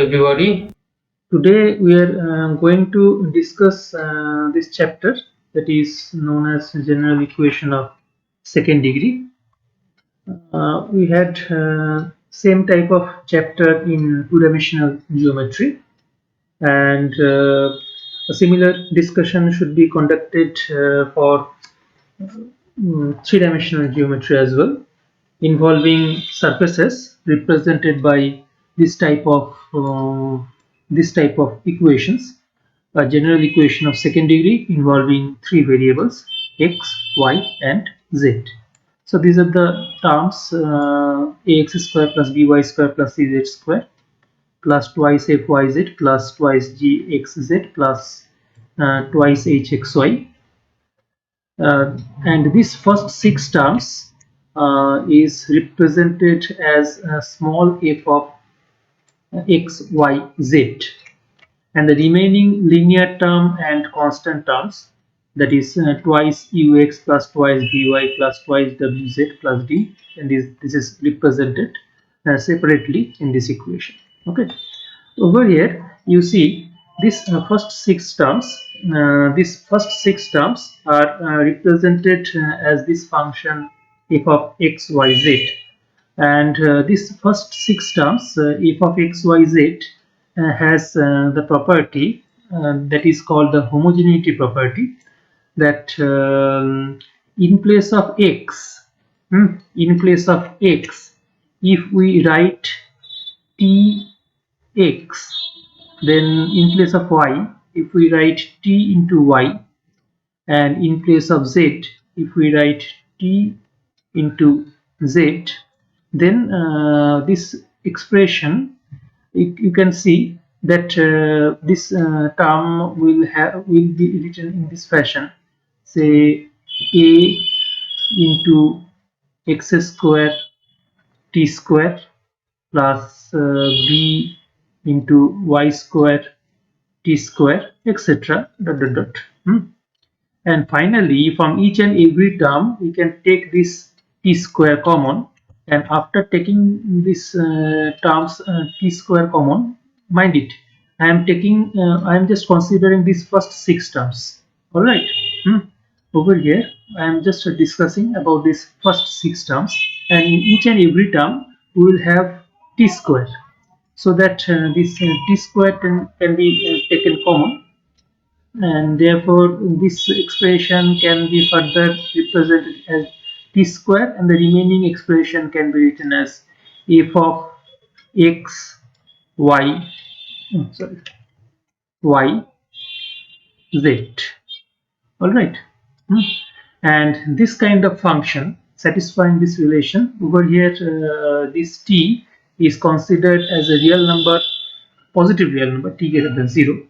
everybody. Today we are going to discuss this chapter that is known as general equation of second degree. We had same type of chapter in two-dimensional geometry, and a similar discussion should be conducted for three-dimensional geometry as well, involving surfaces represented by this type of equations. A general equation of second degree involving three variables x, y, and z. So these are the terms ax square plus by square plus cz square plus twice fyz plus twice gxz plus twice hxy. And these first six terms is represented as a small f of x, y, z, and the remaining linear term and constant terms, that is twice ux plus twice by plus twice wz plus d, and this is represented separately in this equation. Okay, over here you see this first six terms. These first six terms are represented as this function f of x, y, z, and this first six terms f of x, y, z has the property that is called the homogeneity property, that in place of x, if we write tx, then in place of y, if we write t into y, and in place of z, if we write t into z, then this expression, you can see that this term will be written in this fashion. Say a into x square t square plus b into y square t square, etc. dot dot dot. And finally, from each and every term, we can take this t square common. And after taking this terms t square common, mind it, I am just considering these first six terms. All right. Over here, I am just discussing about these first six terms, and in each and every term, we will have t square, so that this t square can be taken common, and therefore this expression can be further represented as t square, and the remaining expression can be written as f of x, y, sorry, y, z. All right. And this kind of function satisfying this relation, over here this t is considered as a real number, positive real number, t greater than 0.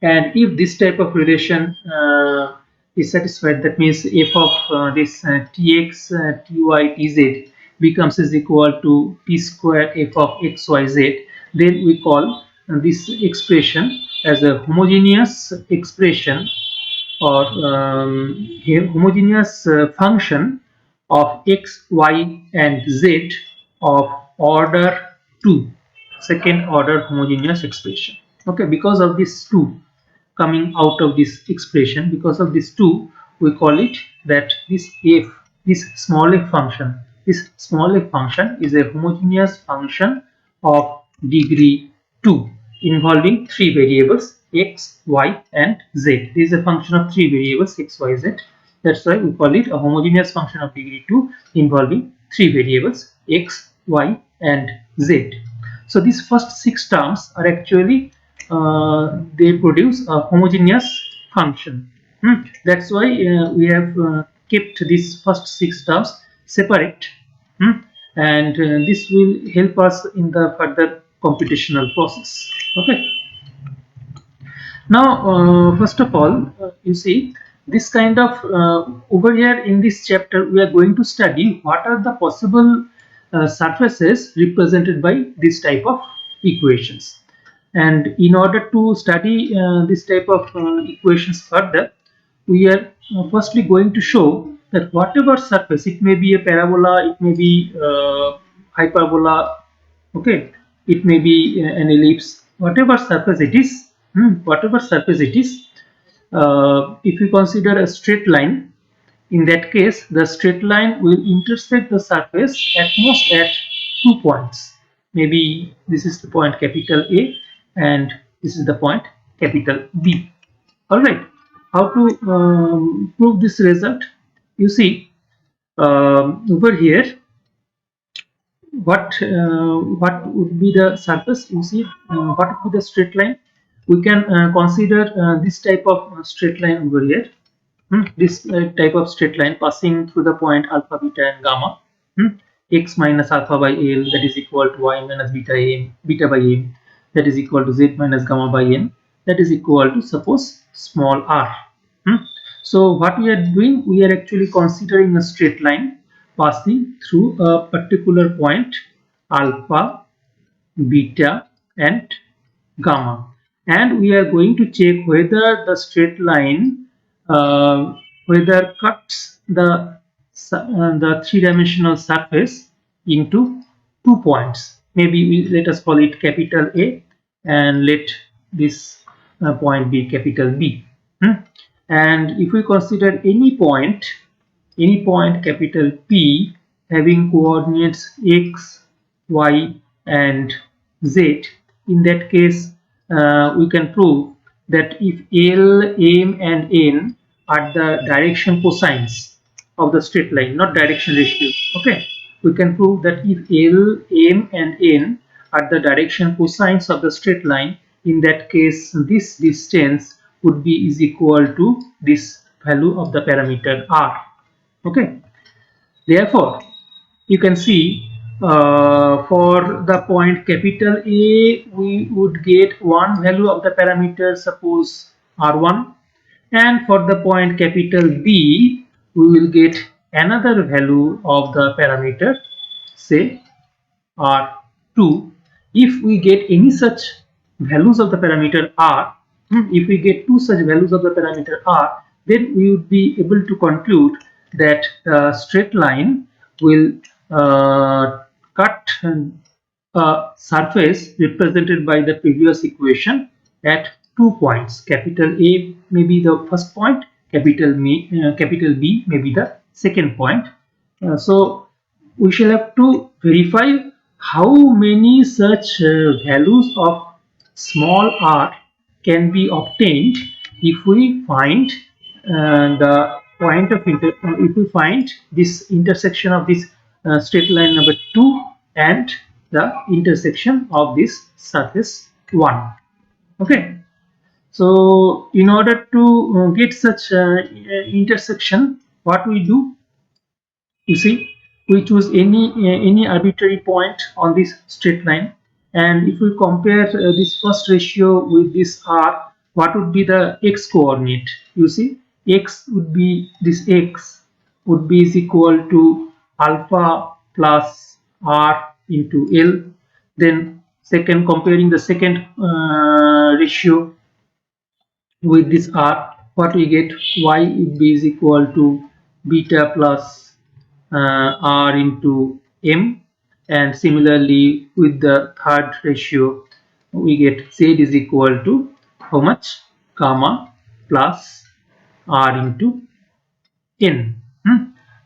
And if this type of relation is satisfied, that means f of this tx, ty, tz becomes is equal to t square f of xyz, then we call this expression as a homogeneous expression, or homogeneous function of x, y, and z of order 2, second order homogeneous expression. Okay, because of this 2 coming out of this expression, because of this 2, we call it that this f, this small f function, is a homogeneous function of degree 2 involving three variables x, y, and z. This is a function of three variables x, y, z. That's why we call it a homogeneous function of degree 2 involving three variables x, y, and z. So these first six terms are actually they produce a homogeneous function. That's why we have kept these first six terms separate, and this will help us in the further computational process. Okay. Now, first of all, you see this kind of over here in this chapter, we are going to study what are the possible surfaces represented by this type of equations. And in order to study this type of equations further, we are firstly going to show that whatever surface, it may be a parabola, it may be hyperbola, okay, it may be an ellipse, whatever surface it is. Whatever surface it is, if you consider a straight line, in that case the straight line will intersect the surface at most at 2 points. Maybe this is the point capital A and this is the point capital B. Alright, how to prove this result? You see, over here, what would be the surface? You see, what would be the straight line? We can consider this type of straight line over here. This type of straight line passing through the point alpha, beta and gamma. X minus alpha by L, that is equal to y minus beta by m, that is equal to z minus gamma by n, that is equal to, suppose, small r. So what we are doing, we are actually considering a straight line passing through a particular point alpha, beta and gamma, and we are going to check whether the straight line whether cuts the three-dimensional surface into 2 points. Maybe let us call it capital A and let this point be capital B. And if we consider any point capital P having coordinates x, y and z, in that case we can prove that if L, M and N are the direction cosines of the straight line, not direction ratio, okay, we can prove that if L, M and N are the direction cosines of the straight line, in that case this distance would be is equal to this value of the parameter r. Okay, therefore you can see for the point capital A we would get one value of the parameter, suppose r1, and for the point capital B we will get another value of the parameter, say r2. If we get any such values of the parameter r, if we get two such values of the parameter r, then we would be able to conclude that the straight line will cut a surface represented by the previous equation at 2 points. Capital A may be the first point, capital B may be the second point. So we shall have to verify how many such values of small r can be obtained if we find the point of if we find this intersection of this straight line number 2 and the intersection of this surface 1. Okay, so in order to get such intersection, what we do, you see, we choose any arbitrary point on this straight line, and if we compare this first ratio with this r, what would be the x coordinate? You see, x would be this, x would be is equal to alpha plus r into L. Then second, comparing the second ratio with this r, what we get, y would be is equal to beta plus r into m, and similarly with the third ratio we get z is equal to how much, gamma plus r into n.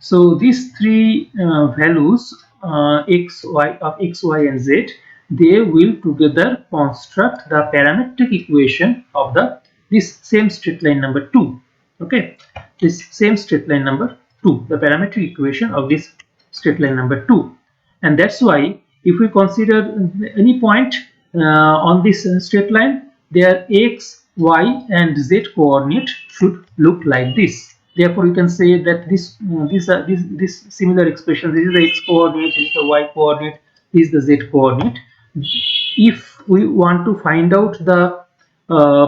So these three values x, y and z, they will together construct the parametric equation of this same straight line number 2. Okay, this same straight line number 2, the parametric equation of this straight line number 2. And that's why if we consider any point on this straight line, their x, y and z coordinate should look like this. Therefore you can say that this similar expression, this is the x coordinate, this is the y coordinate, this is the z coordinate. If we want to find out the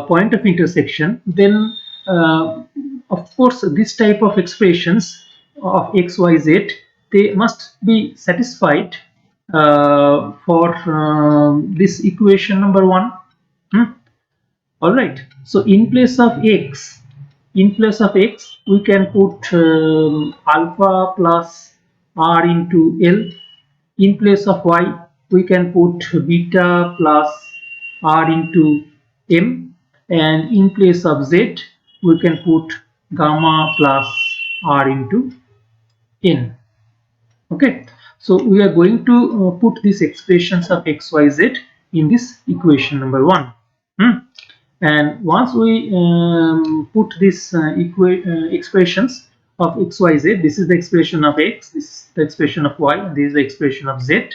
point of intersection, then of course this type of expressions of x, y, z, they must be satisfied for this equation number 1. All right, so in place of x, we can put alpha plus r into L. In place of y, we can put beta plus r into m, and in place of z we can put gamma plus r into n. Okay, so we are going to put these expressions of xyz in this equation number 1. And once we put these expressions of xyz, this is the expression of x, this is the expression of y, and this is the expression of z.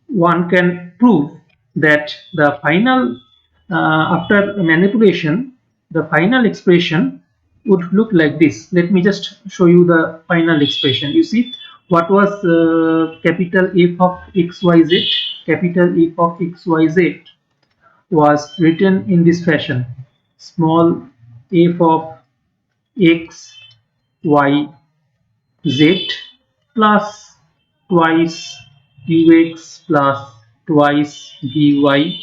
One can prove that the final, after manipulation, the final expression would look like this. Let me just show you the final expression. You see, what was capital F of xyz? Capital F of xyz was written in this fashion: small f of x, y, z plus twice ux plus twice vy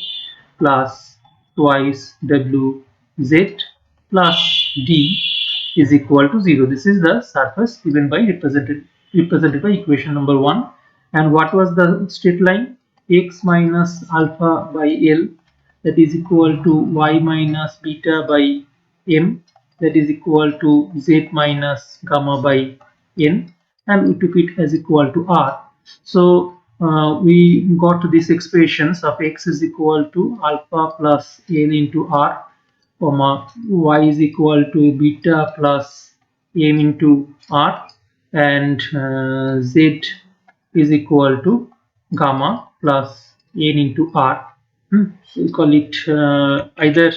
plus twice wz plus d is equal to 0. This is the surface given by represented by equation number 1. And what was the straight line? X minus alpha by L, that is equal to y minus beta by m, that is equal to z minus gamma by n, and we took it as equal to r. So we got these expressions of x is equal to alpha plus n into r, comma y is equal to beta plus m into r, and z is equal to gamma plus n into r. So we call it either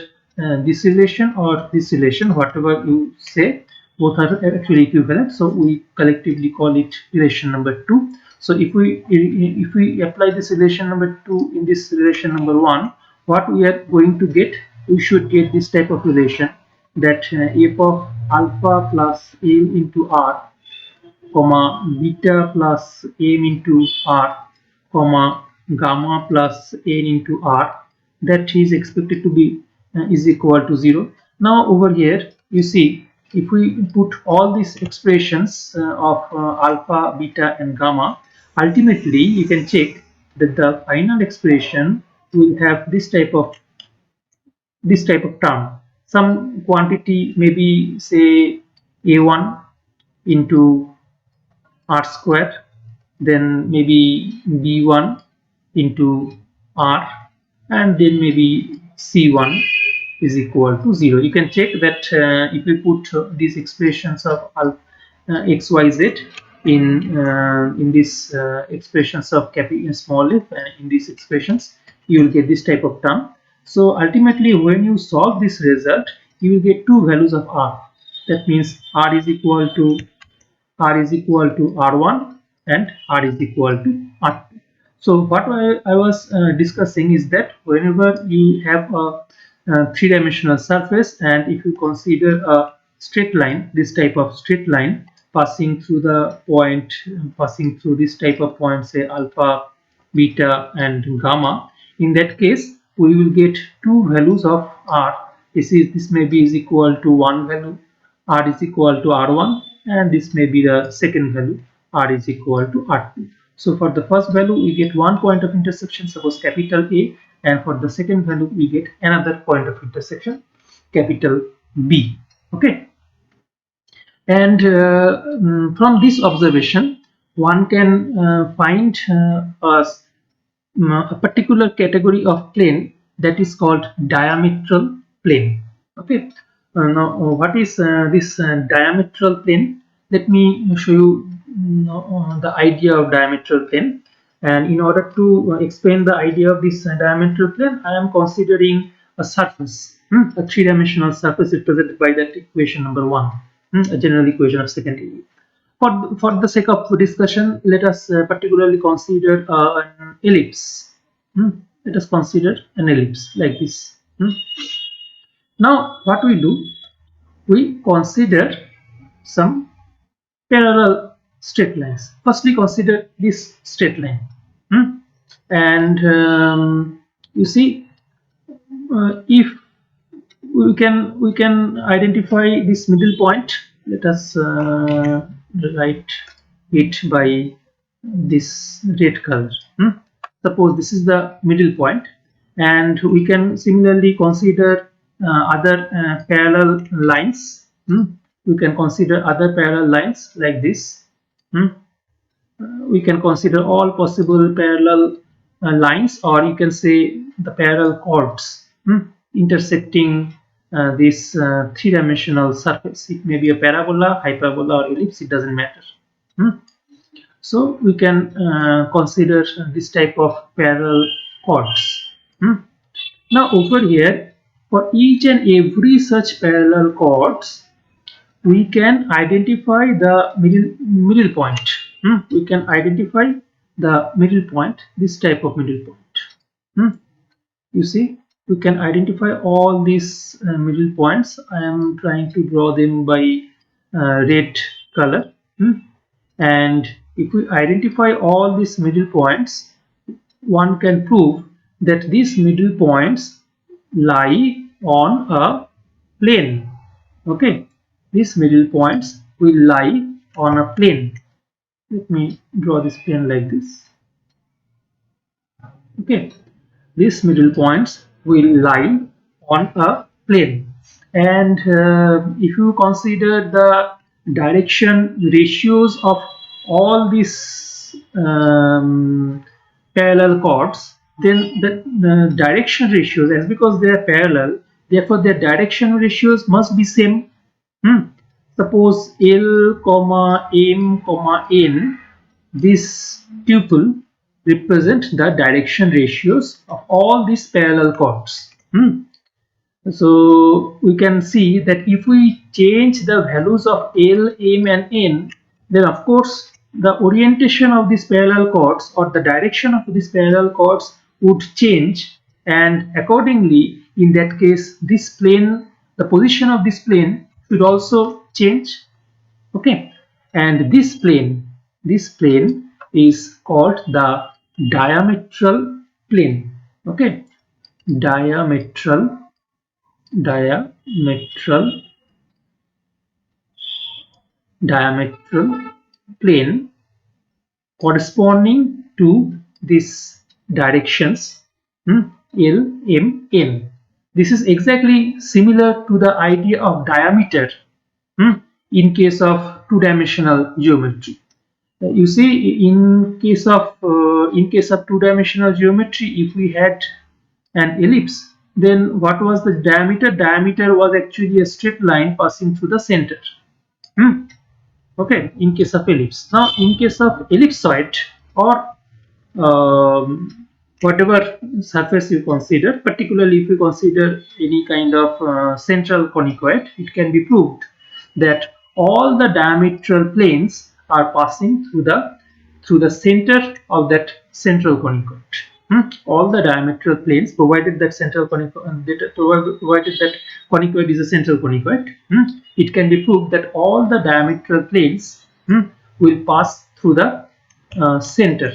this relation or this relation, whatever you say, both are actually equivalent. So we collectively call it relation number 2. So if we apply this relation number 2 in this relation number 1, what we are going to get? We should get this type of relation, that f of alpha plus m into r, comma beta plus m into r, comma gamma plus n into r, that is expected to be is equal to 0. Now over here you see, if we put all these expressions of alpha, beta and gamma, ultimately you can check that the final expression will have this type of term. Some quantity, maybe say a1 into r square, then maybe b1 into r, and then maybe c1 is equal to 0. You can check that if we put these expressions of x, y, z in these expressions of capital small f, and in these expressions you will get this type of term. So ultimately when you solve this result, you will get two values of r. That means r is equal to r1 and r is equal to r2. So what I was discussing is that whenever you have a three-dimensional surface, and if you consider a straight line, this type of straight line passing through the point, passing through this type of point, say alpha, beta and gamma, in that case we will get two values of r. This may be is equal to one value, r is equal to r1, and this may be the second value, r is equal to r2. So for the first value we get one point of intersection, suppose capital A, and for the second value we get another point of intersection, capital B. Okay, and from this observation one can find a particular category of plane that is called diametral plane. Okay, now what is this diametral plane? Let me show you the idea of diametral plane. And in order to explain the idea of this diametral plane, I am considering a surface, a three-dimensional surface represented by that equation number 1, a general equation of second degree. For the sake of discussion, let us particularly consider an ellipse. Let us consider an ellipse like this. Now what we do, we consider some parallel straight lines. Firstly consider this straight line, and you see, if we can identify this middle point. Let us write it by this red color. Suppose this is the middle point, and we can similarly consider other parallel lines. We can consider other parallel lines like this. We can consider all possible parallel lines, or you can say the parallel chords intersecting this three-dimensional surface. It may be a parabola, hyperbola, or ellipse, it doesn't matter. So we can consider this type of parallel chords. Now over here, for each and every such parallel chords, we can identify the middle point. We can identify the middle point, this type of middle point. You see, we can identify all these middle points. I am trying to draw them by red color. And if we identify all these middle points, one can prove that these middle points lie on a plane. Okay, these middle points will lie on a plane. Let me draw this plane like this. Okay, these middle points will lie on a plane, and if you consider the direction ratios of all these parallel chords, then the direction ratios, as because they are parallel, therefore their direction ratios must be same. Suppose L, M, N, this tuple represent the direction ratios of all these parallel chords. So we can see that if we change the values of L, M and N, then of course the orientation of these parallel chords or the direction of these parallel chords would change, and accordingly in that case this plane, the position of this plane should also change. Okay, and this plane is called the diametral plane. Okay, diametral diametral plane corresponding to these directions L, M, N. This is exactly similar to the idea of diameter in case of two-dimensional geometry. You see, in case of two-dimensional geometry, if we had an ellipse, then what was the diameter? Diameter was actually a straight line passing through the center. Okay, in case of ellipse. Now, in case of ellipsoid or whatever surface you consider, particularly if you consider any kind of central conicoid, it can be proved that all the diametral planes are passing through the center of that central conicoid. All the diametral planes, provided that provided that conicoid is a central conicoid, it can be proved that all the diametral planes will pass through the center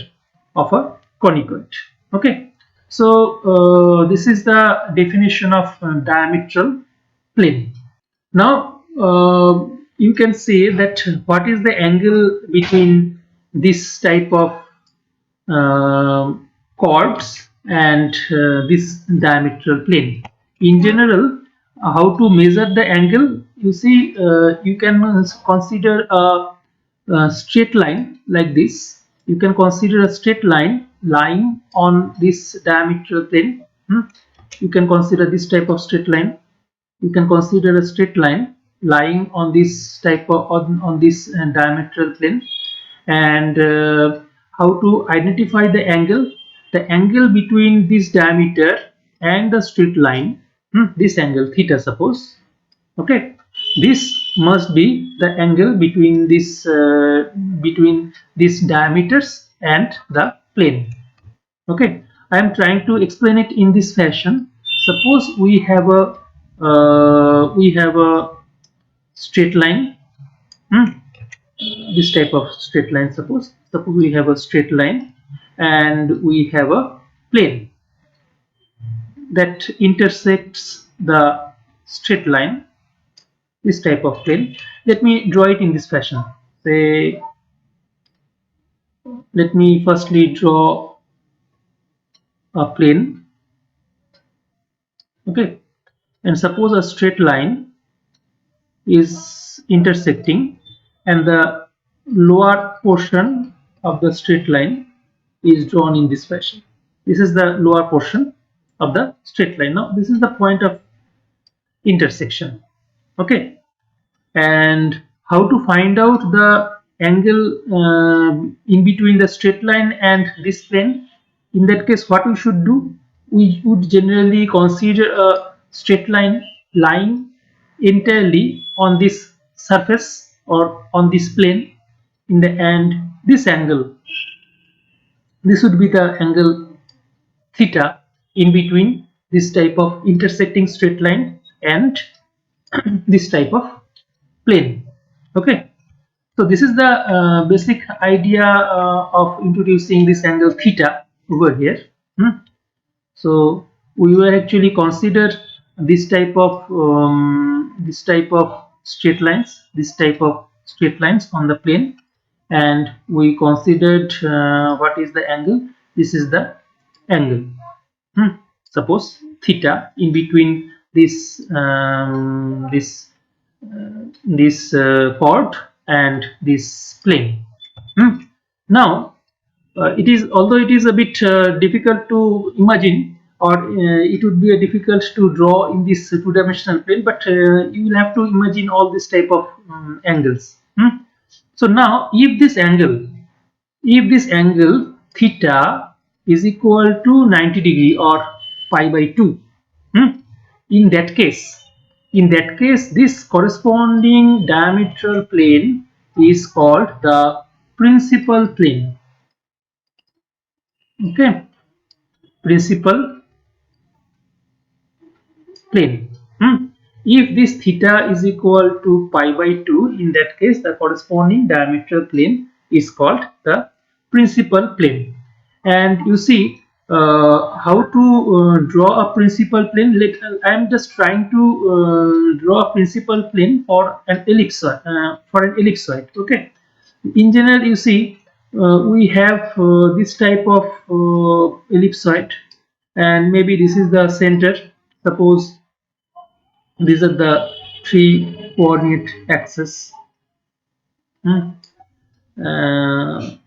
of a conicoid. Okay, so this is the definition of diametral plane. Now you can say that what is the angle between this type of chords and this diametral plane. In general, how to measure the angle? You see, you can consider a straight line like this. You can consider a straight line lying on this diametral plane. You can consider this type of straight line. You can consider a straight line lying on this type of on this diametral plane. And how to identify the angle? The angle between this diameter and the straight line, this angle theta, suppose. Okay, this must be the angle between these diameters and the plane. Okay, I am trying to explain it in this fashion. Suppose we have a straight line, this type of straight line. Suppose we have a straight line and we have a plane that intersects the straight line, this type of plane. Let me draw it in this fashion. Say, let me firstly draw a plane, okay, and suppose a straight line is intersecting and the lower portion of the straight line is drawn in this fashion. This is the lower portion of the straight line. Now this is the point of intersection, okay, and how to find out the angle in between the straight line and this plane. In that case, what we should do, we would generally consider a straight line lying entirely on this surface or on this plane in the end. This angle, this would be the angle theta in between this type of intersecting straight line and this type of plane, okay. So this is the basic idea of introducing this angle theta over here. So we will actually consider this type of straight lines on the plane, and we considered what is the angle. This is the angle. Suppose theta in between this chord and this plane. Now it is, although it is a bit difficult to imagine, or it would be difficult to draw in this two-dimensional plane, but you will have to imagine all this type of angles. So now if this angle theta is equal to 90 degree or pi by 2, in that case this corresponding diametral plane is called the principal plane, okay, principal plane. If this theta is equal to pi by 2, in that case the corresponding diametral plane is called the principal plane. And you see how to draw a principal plane. I am just trying to draw a principal plane for an ellipsoid, okay. In general, you see we have this type of ellipsoid, and maybe this is the center. Suppose these are the three coordinate axes,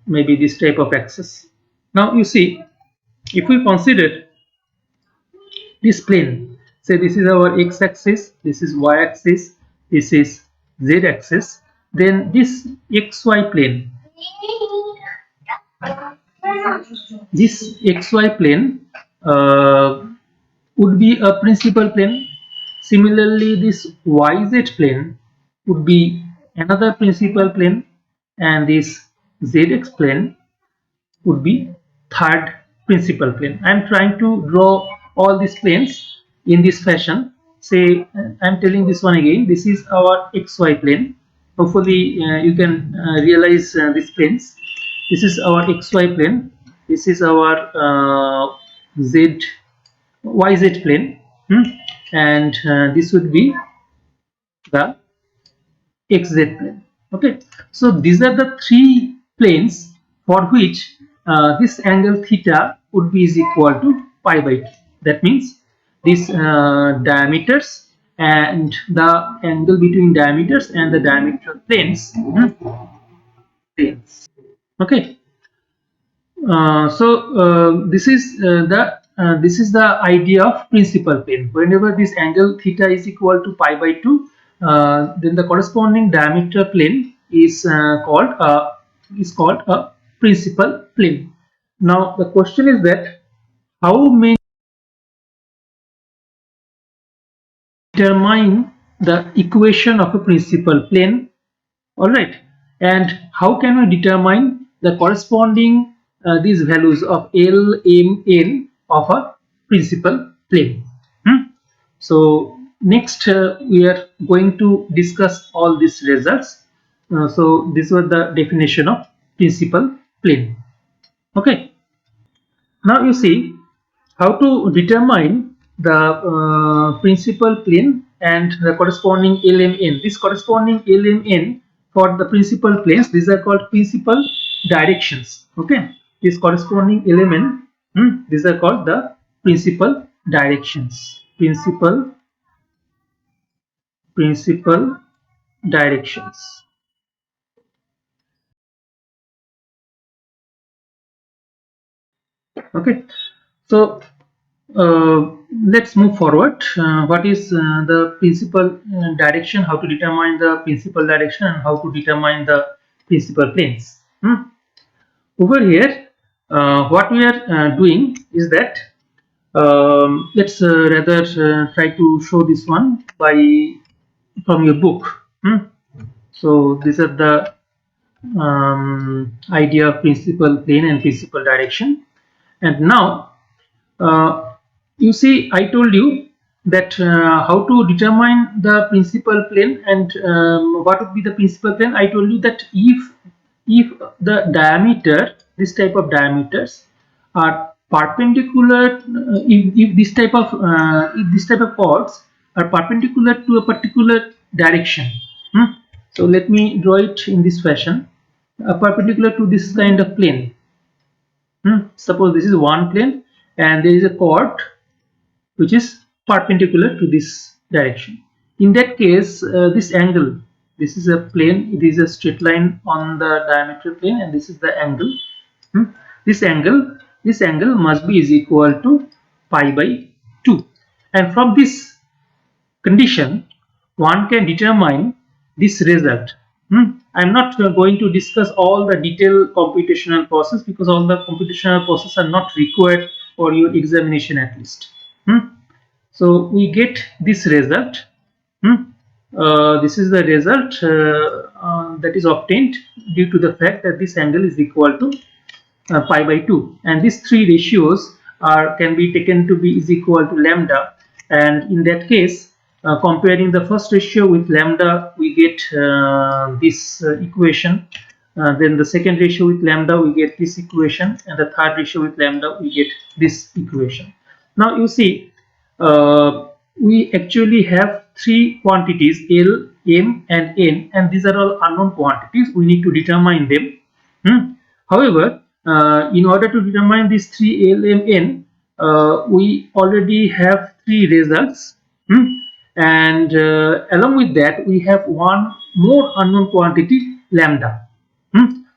maybe this type of axis. Now you see, if we consider this plane, say this is our x-axis, this is y-axis, this is z-axis, then this xy plane, would be a principal plane. Similarly, this yz plane would be another principal plane, and this zx plane would be third principal plane. I am trying to draw all these planes in this fashion. Say I am telling this one again. This is our xy plane. Hopefully you can realize these planes. This is our xy plane. This is our yz plane, and this would be the xz plane, okay. So these are the three planes for which this angle theta would be is equal to pi by 2. That means this diameters and the angle between diameters and the diametral planes, okay. This is the idea of principal plane. Whenever this angle theta is equal to pi by 2, then the corresponding diameter plane is called a principal plane. Now the question is that how may determine the equation of a principal plane, all right, and how can we determine the corresponding these values of L, M, N of a principal plane. So next we are going to discuss all these results. So this was the definition of principal plane, okay. Now you see how to determine the principal plane and the corresponding LMN. This corresponding LMN for the principal planes, these are called principal directions, okay. This corresponding element These are called the principal directions. Principal directions. Okay, so let's move forward. What is the principal direction? How to determine the principal direction and how to determine the principal planes? Over here, what we are doing is that let's rather try to show this one by from your book. So these are the idea of principal plane and principal direction. And now you see, I told you that how to determine the principal plane and what would be the principal plane. I told you that if the diameter, this type of diameters are perpendicular, if this type of chords are perpendicular to a particular direction. So let me draw it in this fashion, perpendicular to this kind of plane. Suppose this is one plane and there is a chord which is perpendicular to this direction. In that case, this angle, this is a plane, it is a straight line on the diameter plane, and this is the angle. This angle must be is equal to pi by 2. And from this condition, one can determine this result. I'm not going to discuss all the detailed computational process because all the computational process are not required for your examination at least. So we get this result. This is the result that is obtained due to the fact that this angle is equal to pi by 2, and these three ratios can be taken to be is equal to lambda, and in that case comparing the first ratio with lambda we get this equation, then the second ratio with lambda we get this equation, and the third ratio with lambda we get this equation. Now you see, we actually have three quantities L, M and N, and these are all unknown quantities. We need to determine them. However, in order to determine these three L, M, N, we already have three results. And along with that we have one more unknown quantity, lambda.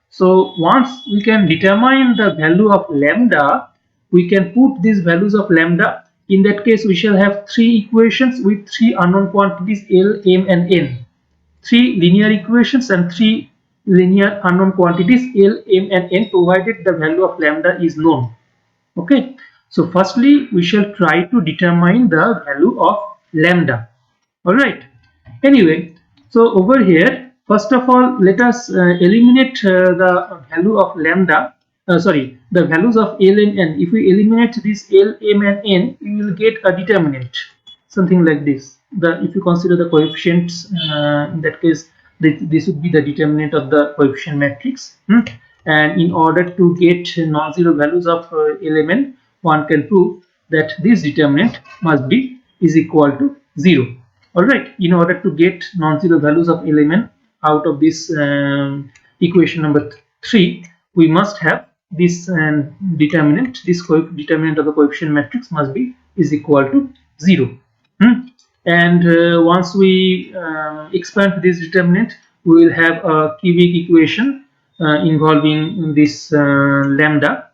So once we can determine the value of lambda, we can put these values of lambda. In that case we shall have three equations with three unknown quantities L, M and N. Three linear equations and three linear unknown quantities L, M and N, provided the value of lambda is known. Okay, so firstly we shall try to determine the value of lambda. All right, anyway, so over here first of all let us eliminate the value of lambda, the values of L and N. If we eliminate this L, M and N, we will get a determinant, something like this. If you consider the coefficients, in that case this would be the determinant of the coefficient matrix. And in order to get non-zero values of element, one can prove that this determinant must be is equal to 0. All right, in order to get non-zero values of element out of this equation number 3, we must have this determinant, this determinant of the coefficient matrix must be is equal to 0. And once we expand this determinant, we will have a cubic equation involving this lambda.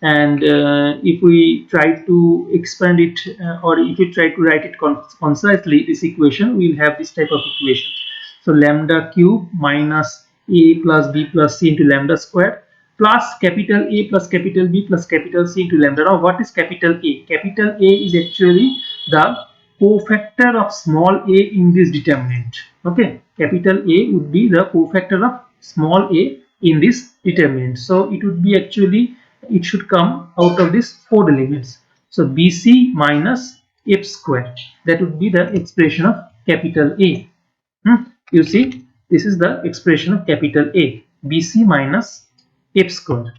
And if we try to expand it, or if we try to write it concisely, this equation, we will have this type of equation. So lambda cube minus a plus b plus c into lambda squared plus capital A plus capital B plus capital C into lambda. Now what is capital A? Capital A is actually the cofactor of small a in this determinant. Okay, capital A would be the cofactor of small a in this determinant. So it would be actually, it should come out of these four elements. So BC minus F square, that would be the expression of capital A. You see, this is the expression of capital A, BC minus F square.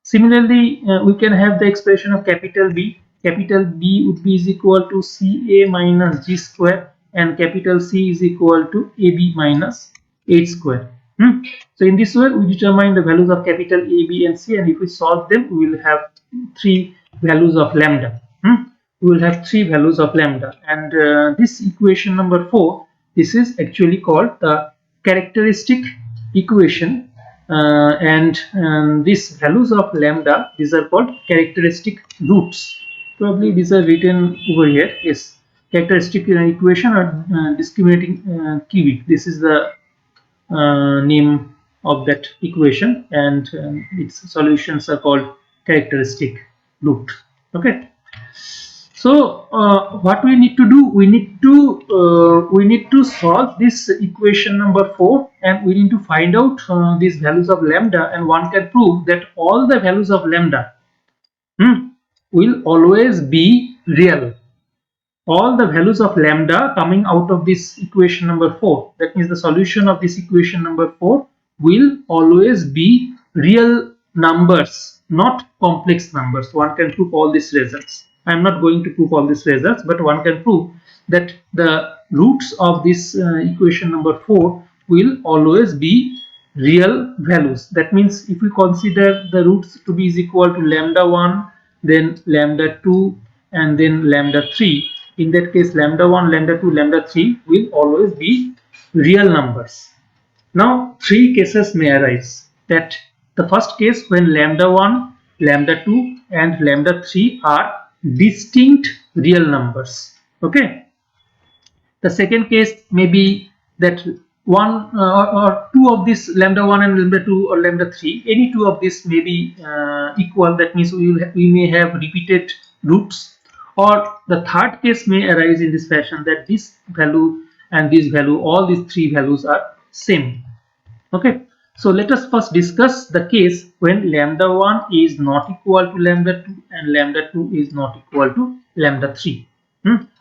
Similarly, we can have the expression of capital B. Capital B would be is equal to CA minus G square, and capital C is equal to AB minus H square. So in this way we determine the values of capital A, B and C, and if we solve them we will have three values of lambda. We will have 3 values of lambda, and this equation number 4, this is actually called the characteristic equation, and these values of lambda, these are called characteristic roots. Probably these are written over here. Yes, characteristic equation or discriminating cubic. This is the name of that equation, and its solutions are called characteristic root. Okay, so what we need to do, we need to solve this equation number 4, and we need to find out these values of lambda, and one can prove that all the values of lambda will always be real. All the values of lambda coming out of this equation number 4, that means the solution of this equation number 4 will always be real numbers, not complex numbers. One can prove all these results. I am not going to prove all these results, but one can prove that the roots of this equation number 4 will always be real values. That means if we consider the roots to be is equal to lambda 1, then lambda 2, and then lambda 3, in that case lambda 1, lambda 2, lambda 3 will always be real numbers. Now 3 cases may arise. That the first case, when lambda 1, lambda 2 and lambda 3 are distinct real numbers. Okay. The second case may be that one or two of this lambda 1 and lambda 2 or lambda 3, any two of this may be equal. That means we may have repeated roots. Or the third case may arise in this fashion, that this value and this value, all these 3 values are same. Okay, so let us first discuss the case when lambda 1 is not equal to lambda 2 and lambda 2 is not equal to lambda 3.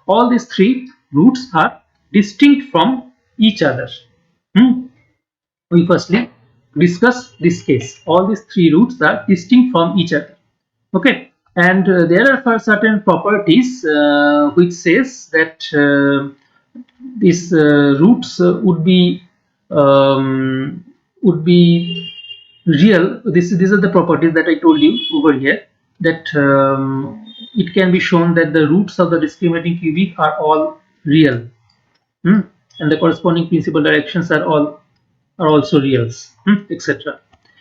All these 3 roots are distinct from each other. We firstly discuss this case. All these 3 roots are distinct from each other. Okay, and there are certain properties which says that these roots would be real. These are the properties that I told you over here, that it can be shown that the roots of the discriminating cubic are all real, and the corresponding principal directions are also reals, etc.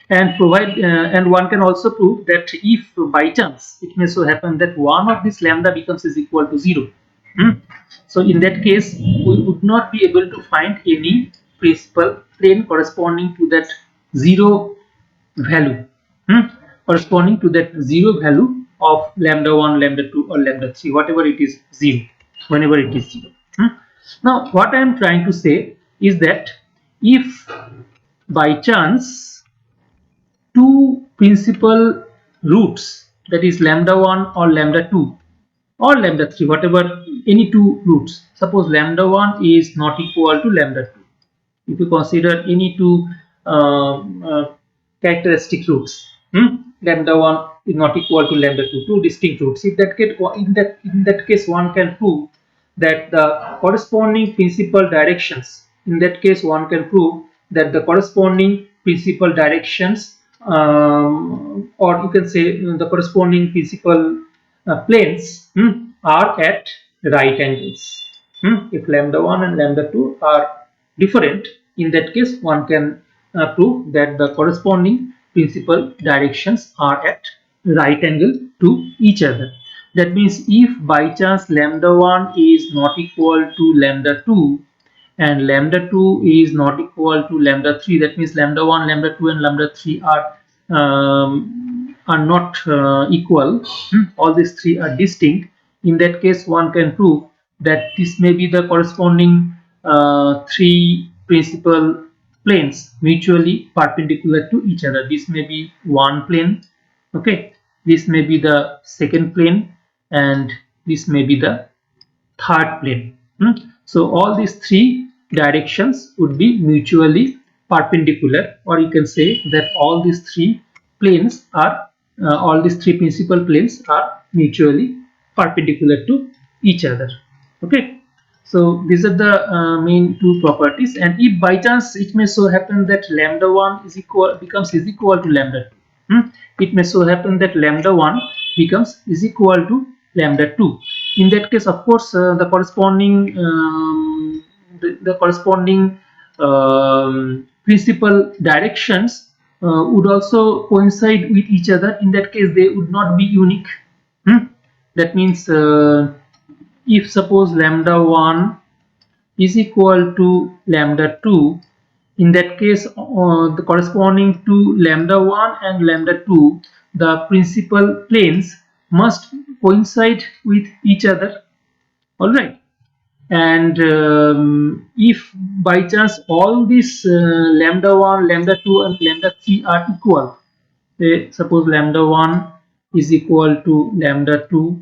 And provide and one can also prove that if by chance it may so happen that one of this lambda becomes is equal to 0, so in that case we would not be able to find any principal plane corresponding to that 0 value, corresponding to that 0 value of lambda 1, lambda 2 or lambda 3, whatever it is 0, whenever it is 0. Now what I am trying to say is that if by chance two principal roots, that is lambda 1 or lambda 2 or lambda 3, whatever, any two roots, suppose lambda 1 is not equal to lambda 2, if you consider any two characteristic roots, lambda 1 is not equal to lambda 2, two distinct roots. In that case one can prove that the corresponding principal directions, in that case one can prove that the corresponding principal directions, or you can say the corresponding principal planes, are at right angles. If lambda 1 and lambda 2 are different, in that case one can prove that the corresponding principal directions are at right angle to each other. That means if by chance lambda 1 is not equal to lambda 2 and lambda 2 is not equal to lambda 3, that means lambda 1, lambda 2 and lambda 3 are not equal, all these 3 are distinct, in that case one can prove that this may be the corresponding 3 principal planes mutually perpendicular to each other. This may be one plane, okay, this may be the second plane, and this may be the third plane. So all these 3 directions would be mutually perpendicular, or you can say that all these 3 planes are all these 3 principal planes are mutually perpendicular to each other. Okay, so these are the main 2 properties, and if by chance it may so happen that lambda 1 is equal to lambda 2, it may so happen that lambda 1 becomes is equal to lambda 2. In that case, of course, the corresponding the corresponding principal directions would also coincide with each other. In that case, they would not be unique. That means if suppose lambda 1 is equal to lambda 2, in that case the corresponding to lambda 1 and lambda 2, the principal planes must coincide with each other. All right. And if by chance all these lambda 1, lambda 2 and lambda 3 are equal, say suppose lambda 1 is equal to lambda 2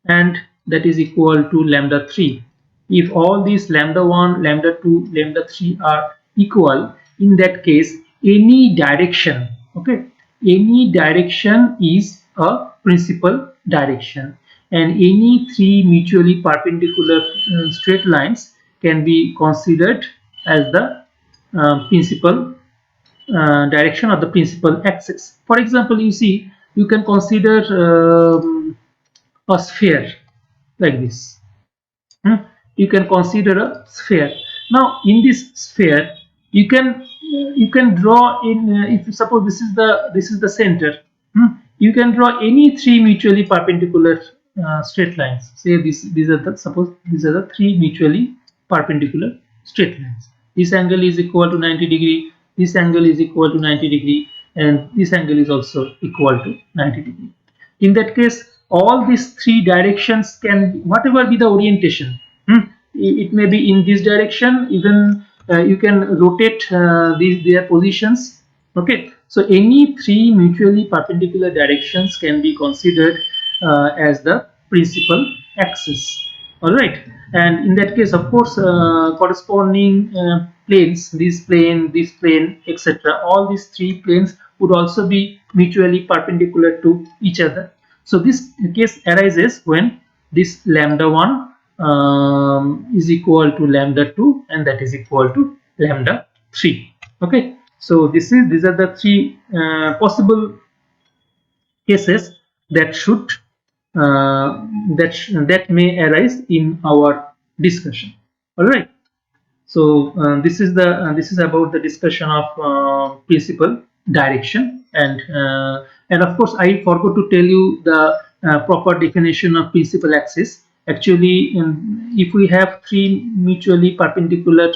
and that is equal to lambda 3. If all these lambda 1, lambda 2, lambda 3 are equal, in that case any direction, okay, any direction is a principal direction, and any three mutually perpendicular straight lines can be considered as the principal direction of the principal axis. For example, you see, you can consider a sphere like this. You can consider a sphere. Now, in this sphere, you can draw in. If you suppose this is the center, you can draw any three mutually perpendicular straight lines. Say these are the suppose these are the three mutually perpendicular straight lines. This angle is equal to 90 degree. This angle is equal to 90 degree, and this angle is also equal to 90 degree. In that case, all these three directions can, whatever be the orientation, it may be in this direction, even you can rotate their positions. Okay, so any three mutually perpendicular directions can be considered as the principal axis. All right, and in that case, of course, corresponding planes, this plane, etc., all these three planes would also be mutually perpendicular to each other. So this case arises when this lambda 1 is equal to lambda 2 and that is equal to lambda 3. Okay, so these are the three possible cases that should that may arise in our discussion. All right. So this is about the discussion of principal direction, and of course I forgot to tell you the proper definition of principal axis. Actually, if we have three mutually perpendicular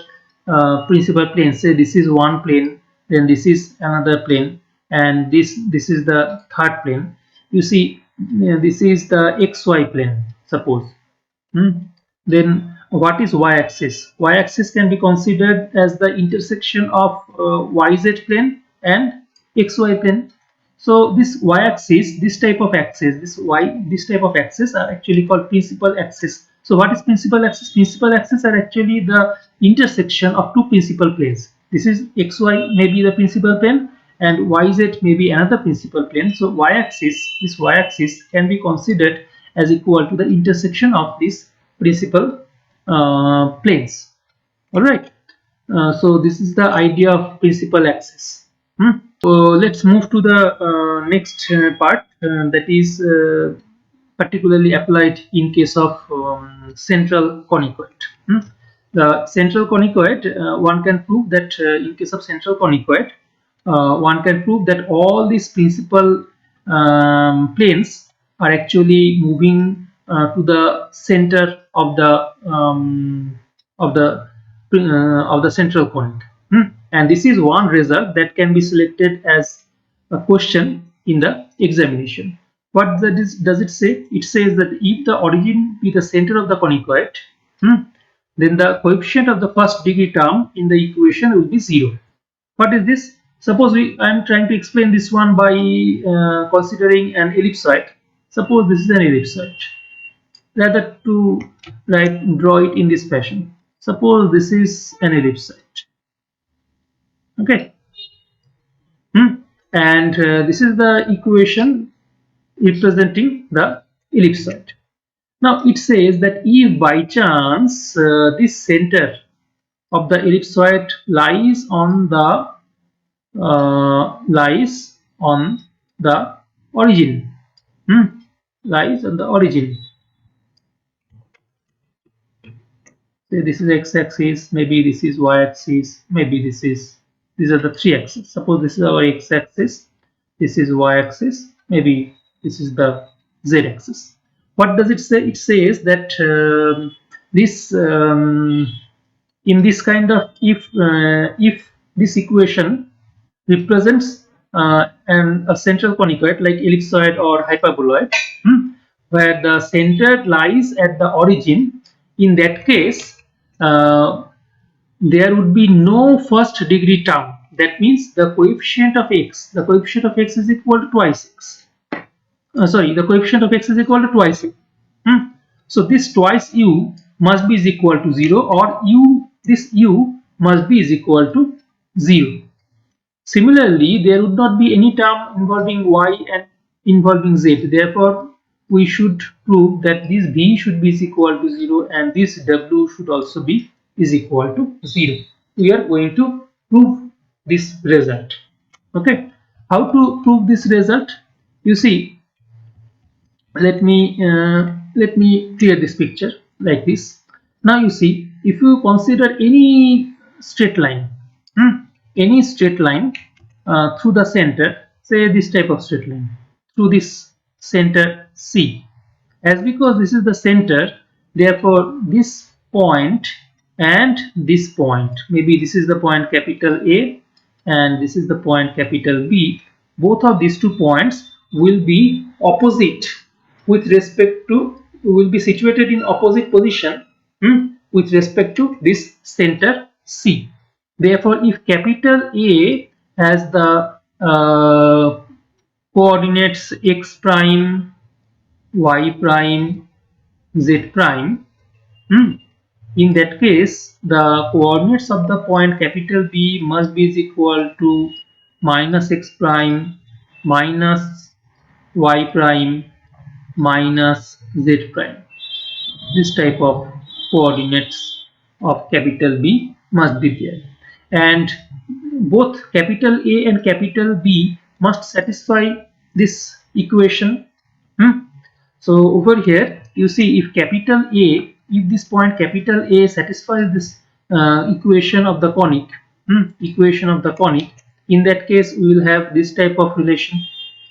principal planes, say this is one plane, then this is another plane, and this is the third plane. You see, this is the xy plane, suppose. Then what is y-axis? Y-axis can be considered as the intersection of yz plane and xy plane. So this y-axis, this type of axis, this type of axis are actually called principal axis. So what is principal axis? Principal axis are actually the intersection of two principal planes. This is xy may be the principal plane and yz may be another principal plane. So y-axis, this y-axis can be considered as equal to the intersection of these principal planes. All right. So this is the idea of principal axis. So let's move to the next part that is particularly applied in case of central conicoid. The central conicoid, one can prove that in case of central conicoid, one can prove that all these principal planes are actually moving to the center of the central point. And this is one result that can be selected as a question in the examination. What does it say? It says that if the origin be the center of the conicoid, then the coefficient of the first degree term in the equation will be 0. What is this? Suppose I am trying to explain this one by considering an ellipsoid. Suppose this is an ellipsoid. Rather to draw it in this fashion. Suppose this is an ellipsoid. Okay. And this is the equation representing the ellipsoid. Now it says that if by chance this center of the ellipsoid lies on the origin, lies on the origin. Say this is x-axis, maybe this is y-axis, maybe these are the three axes. Suppose this is our x-axis, this is y-axis, maybe this is the z-axis. What does it say? It says that this in this kind of if this equation represents a central conicoid like ellipsoid or hyperboloid, where the center lies at the origin. In that case, there would be no first degree term. That means the coefficient of x is equal to twice x. The coefficient of x is equal to twice u. So this twice u must be is equal to 0, or this u must be is equal to 0. Similarly, there would not be any term involving y and involving z. Therefore, we should prove that this v should be is equal to 0 and this w should also be is equal to 0. We are going to prove this result. Okay, how to prove this result? You see, let me clear this picture like this. Now you see, if you consider any straight line, any straight line through the center, say this type of straight line through this center C, as because this is the center, therefore this point and this point, maybe this is the point capital A and this is the point capital B, both of these two points will be opposite with respect to, will be situated in opposite position with respect to this center C. Therefore, if capital A has the coordinates x prime, y prime, z prime, in that case the coordinates of the point capital B must be is equal to minus x prime, minus y prime, minus z prime. This type of coordinates of capital B must be there, and both capital A and capital B must satisfy this equation. So over here you see, if capital A, if this point capital A satisfies this equation of the conic, in that case we will have this type of relation,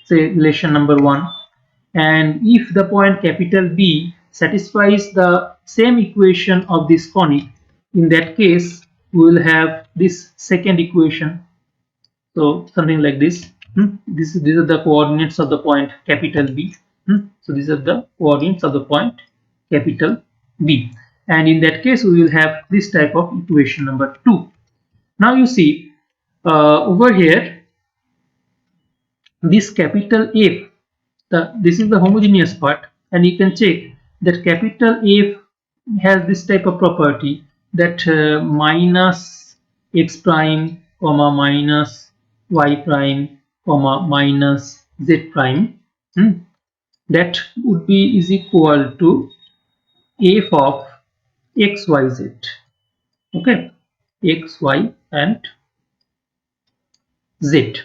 say relation number 1. And if the point capital B satisfies the same equation of this conic, in that case we will have this second equation. So something like this. These are the coordinates of the point capital B. So these are the coordinates of the point capital B, and in that case we will have this type of equation number 2. Now you see, over here this capital F, this is the homogeneous part, and you can check that capital F has this type of property, that minus x prime comma minus y prime comma minus z prime, that would be is equal to f of x y z. Okay, x y and z.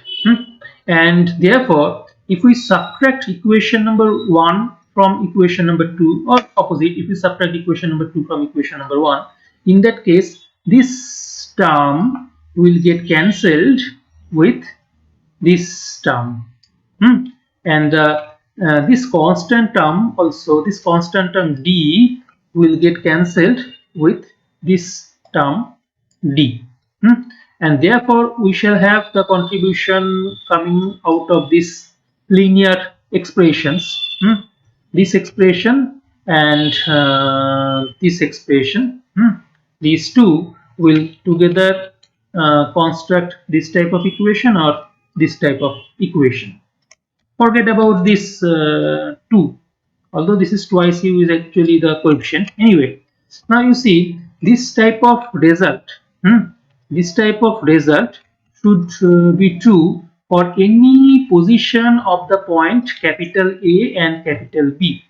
And therefore if we subtract equation number 1 from equation number 2, or opposite, if we subtract equation number 2 from equation number 1, in that case this term will get cancelled with this term, and this constant term also, this constant term d will get cancelled with this term d, and therefore we shall have the contribution coming out of this linear expressions, this expression and this expression. These two will together construct this type of equation or this type of equation. Forget about this 2, although this is twice u is actually the coefficient. Anyway, now you see this type of result, this type of result should be true for any position of the point capital A and capital B,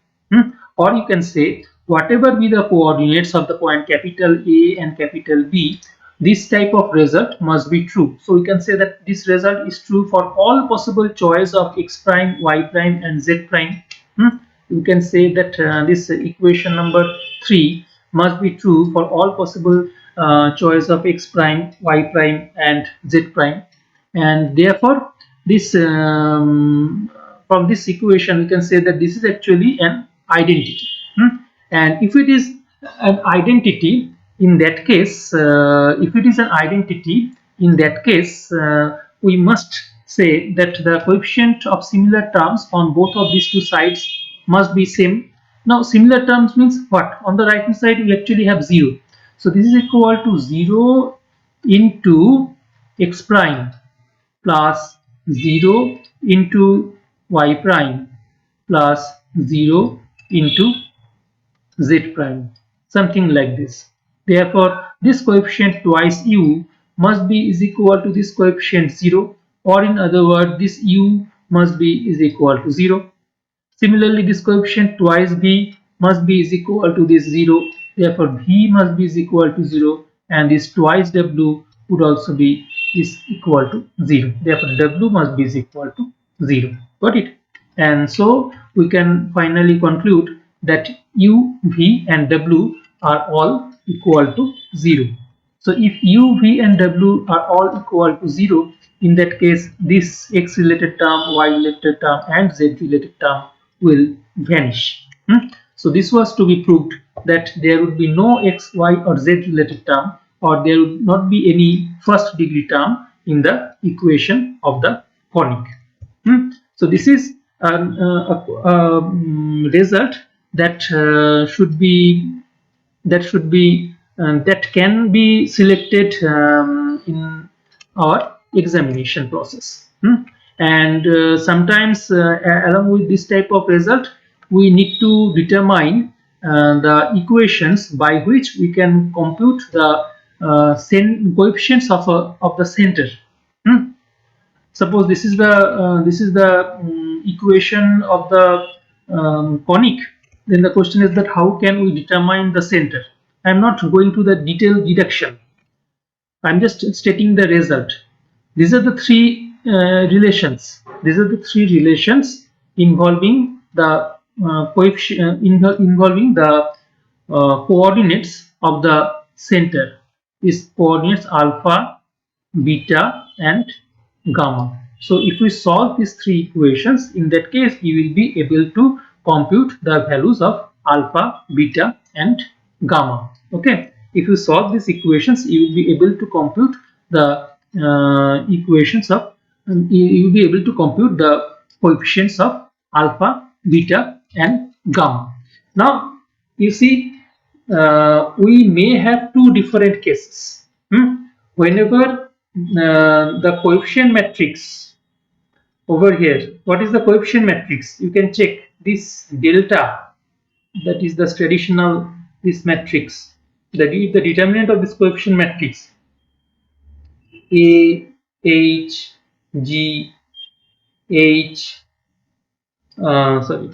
or you can say whatever be the coordinates of the point capital A and capital B, this type of result must be true. So we can say that this result is true for all possible choice of x prime, y prime and z prime. we can say that this equation number 3 must be true for all possible choice of x prime, y prime and z prime, and therefore this from this equation we can say that this is actually an identity. And if it is an identity, in that case if it is an identity, in that case we must say that the coefficient of similar terms on both of these two sides must be same. Now similar terms means what? On the right hand side we actually have 0, so this is equal to 0 into x prime plus 0 into y prime plus 0 into z prime, something like this. Therefore, this coefficient twice u must be is equal to this coefficient 0, or in other words, this u must be is equal to 0. Similarly, this coefficient twice v must be is equal to this 0. Therefore, v must be is equal to 0, and this twice w would also be is equal to 0. Therefore, w must be is equal to 0. Got it? And so we can finally conclude that u, v, and w are all equal to 0. So if u, v, and w are all equal to 0, in that case, this x related term, y related term, and z related term will vanish. So this was to be proved that there would be no x, y, or z related term, or there would not be any first degree term in the equation of the conic. So this is a result that that can be selected in our examination process. And sometimes along with this type of result we need to determine the equations by which we can compute the coefficients of the center. Suppose this is the equation of the conic. Then the question is that how can we determine the center? I am not going to the detailed deduction. I am just stating the result. These are the three relations. These are the three relations involving the coefficient involving the coordinates of the center. Is coordinates alpha, beta, and gamma. So if we solve these three equations, in that case we will be able to compute the values of alpha, beta, and gamma. Okay, if you solve these equations, you will be able to compute the equations of you will be able to compute the coefficients of alpha, beta, and gamma. Now you see we may have two different cases. Whenever the coefficient matrix over here, what is the coefficient matrix? You can check this delta, that is the traditional this matrix, the determinant of this coefficient matrix A, H, G, H, sorry,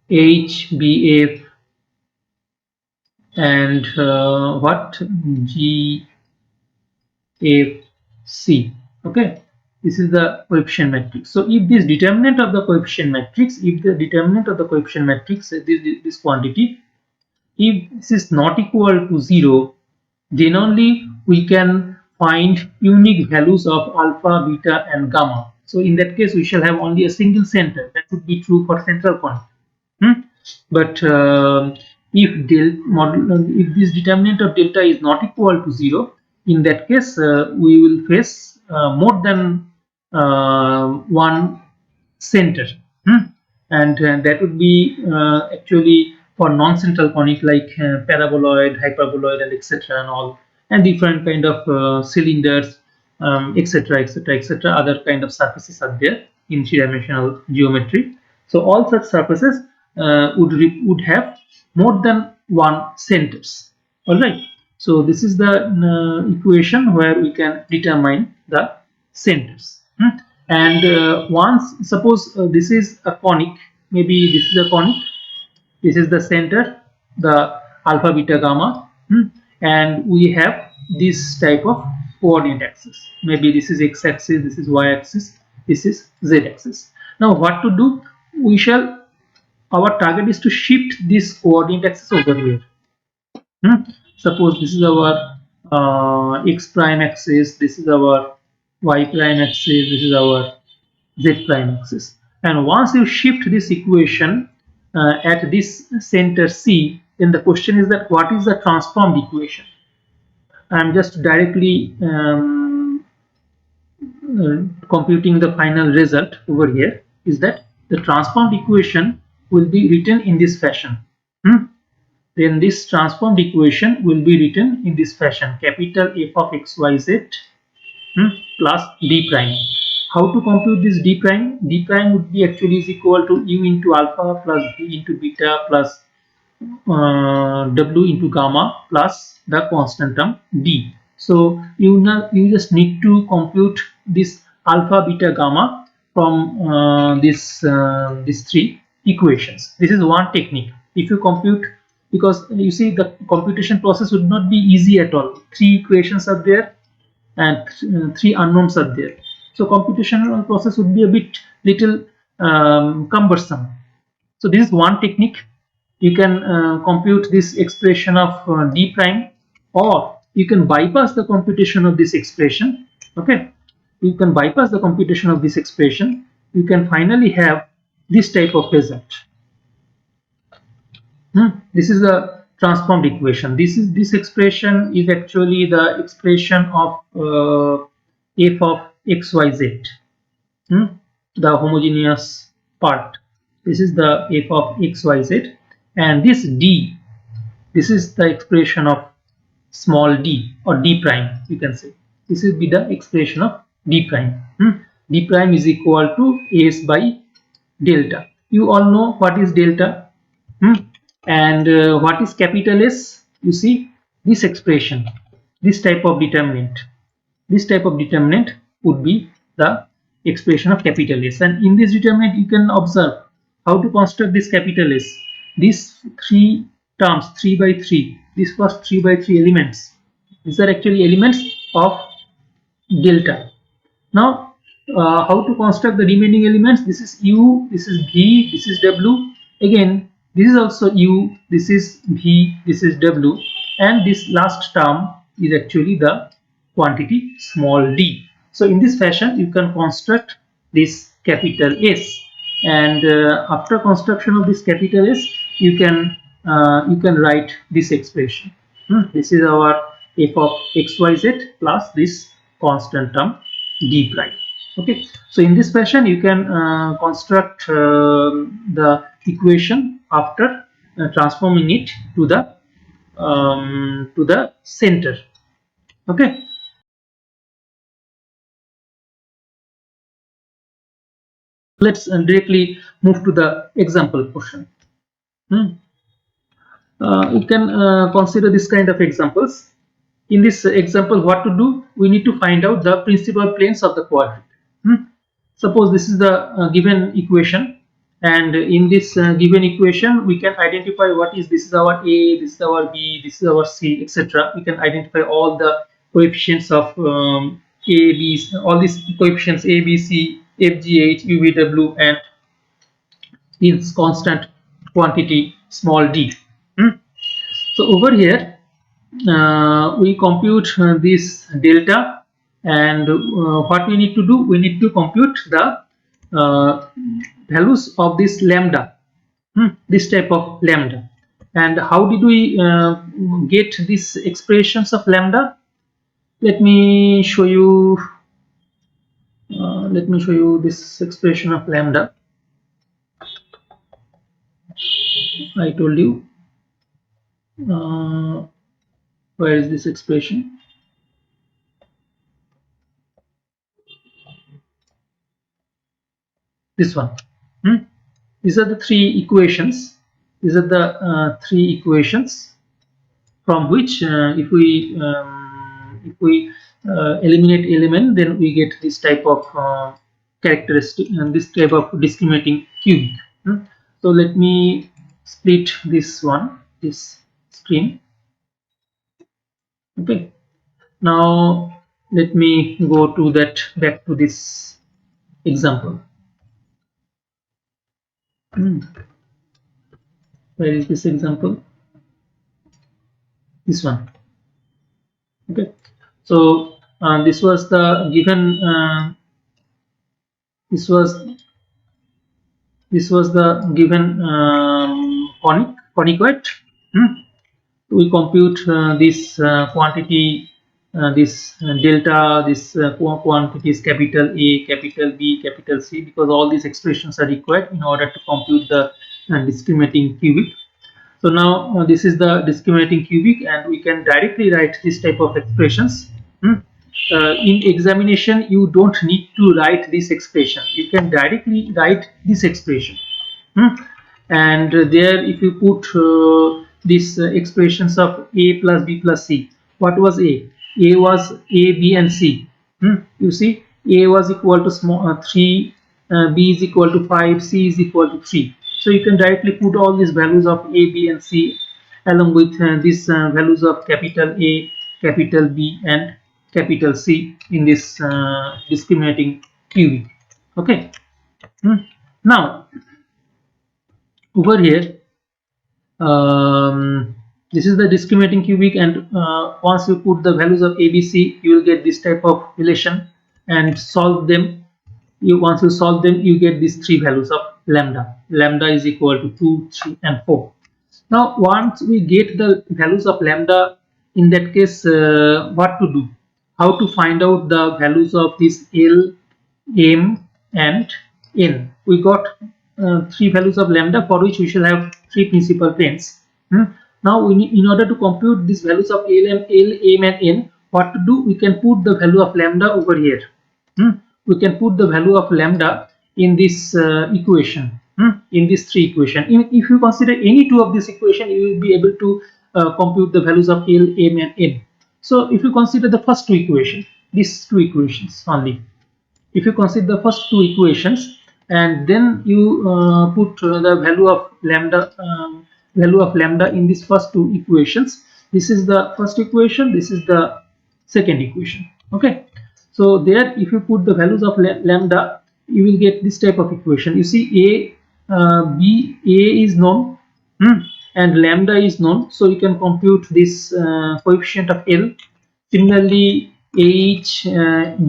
H, B, F, and what G, F, C. Okay, this is the coefficient matrix. So if this determinant of the coefficient matrix, this quantity, if this is not equal to 0, then only we can find unique values of alpha, beta, and gamma. So in that case we shall have only a single center. That would be true for central point. But if this determinant of delta is not equal to 0, in that case we will face more than one center. And that would be actually for non-central conic like paraboloid, hyperboloid, and etc. and all, and different kind of cylinders, etc., etc., etc. Other kind of surfaces are there in three-dimensional geometry. So all such surfaces would have more than one centers. All right. So this is the equation where we can determine the centers. And once suppose this is a conic, maybe this is a conic, this is the center, the alpha, beta, gamma, and we have this type of coordinate axis. Maybe this is x-axis, this is y-axis, this is z-axis. Now what to do? We shall our target is to shift this coordinate axis over here. Suppose this is our x prime axis, this is our y prime axis, this is our z prime axis. And once you shift this equation at this center C, then the question is that what is the transformed equation? I am just directly computing the final result over here, is that the transformed equation will be written in this fashion. Then this transformed equation will be written in this fashion: capital F of xyz plus d prime. How to compute this d prime? D prime would be actually is equal to u into alpha plus b into beta plus w into gamma plus the constant term d. So you just need to compute this alpha, beta, gamma from these three equations. This is one technique. If you compute, because you see the computation process would not be easy at all. Three equations are there and three unknowns are there. So computational process would be a bit little cumbersome. So this is one technique. You can compute this expression of d prime, or you can bypass the computation of this expression. Okay, you can bypass the computation of this expression. You can finally have this type of result. This is the transformed equation. This expression is actually the expression of f of xyz, the homogeneous part. This is the f of xyz, and this d, this is the expression of small d or d prime. You can say this will be the expression of d prime. D prime is equal to s by delta. You all know what is delta. And what is capital S? You see this expression, this type of determinant. This type of determinant would be the expression of capital S. And in this determinant, you can observe how to construct this capital S. These three terms, 3 by 3, these first 3 by 3 elements, these are actually elements of delta. Now, how to construct the remaining elements? This is u, this is v, this is w. Again, this is also u, this is v, this is w, and this last term is actually the quantity small d. So in this fashion, you can construct this capital S, and after construction of this capital S, you can write this expression. This is our f of xyz plus this constant term d prime. Okay, so in this fashion you can construct the equation after transforming it to the center. Okay, let's directly move to the example portion. You can consider this kind of examples. In this example, what to do? We need to find out the principal planes of the quadrant. Suppose this is the given equation, and in this given equation we can identify what is this is our a, this is our b, this is our c, etc. We can identify all the coefficients of a, b, all these coefficients a, b, c, f, g, h, u, v, w, and its constant quantity small d. So over here we compute this delta, and what we need to do, we need to compute the values of this lambda, this type of lambda. And how did we get these expressions of lambda? Let me show you this expression of lambda. I told you where is this expression? This one. These are the three equations. These are the three equations from which if we eliminate element, then we get this type of characteristic and this type of discriminating cubic. So let me split this one, this screen. Okay, now let me go to that, back to this example. Where is this example? This one. Okay. So this was the given. This was the given conicoid. We compute this quantity, this delta, this quantities capital A, capital B, capital C, because all these expressions are required in order to compute the discriminating cubic. So now this is the discriminating cubic, and we can directly write this type of expressions. In examination, you don't need to write this expression. You can directly write this expression. Hmm. And there, if you put these expressions of a plus b plus c, what was a? A was a, b, and c. You see, a was equal to 3, b is equal to 5, c is equal to 3. So you can directly put all these values of a, b, and c along with these values of capital A, capital B, and capital C in this discriminating cubic. Okay. Now over here, this is the discriminating cubic, and once you put the values of ABC, you will get this type of relation and solve them. Once you solve them, you get these three values of lambda. Lambda is equal to 2, 3, and 4. Now once we get the values of lambda, in that case what to do? How to find out the values of this L, M, and N? We got three values of lambda for which we shall have three principal planes. Now we need, in order to compute these values of L, M, and N, what to do? We can put the value of lambda over here. We can put the value of lambda in this equation, in this three equation. If you consider any two of this equation, you will be able to compute the values of L, M, and N. So if you consider the first two equations, these two equations only, if you consider the first two equations and then you put the value of lambda in these first two equations, this is the first equation, this is the second equation. Okay, so there if you put the values of lambda, you will get this type of equation. You see a is known, and lambda is known, so you can compute this coefficient of L. Similarly, H,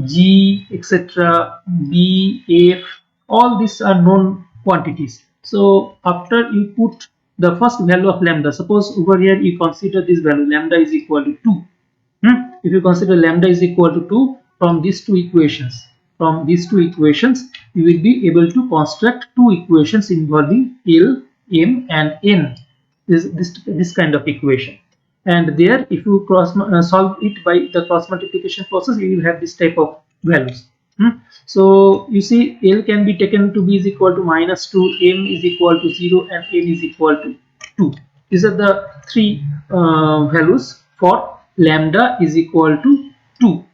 G, etc., B, F, all these are known quantities. So after you put the first value of lambda, suppose over here you consider this value lambda is equal to 2. If you consider lambda is equal to 2 from these two equations, you will be able to construct two equations involving L, M, and N. This kind of equation. And there, if you solve it by the cross multiplication process, you will have this type of values. So you see, L can be taken to be is equal to -2, M is equal to 0, and N is equal to 2. These are the three values for lambda is equal to 2.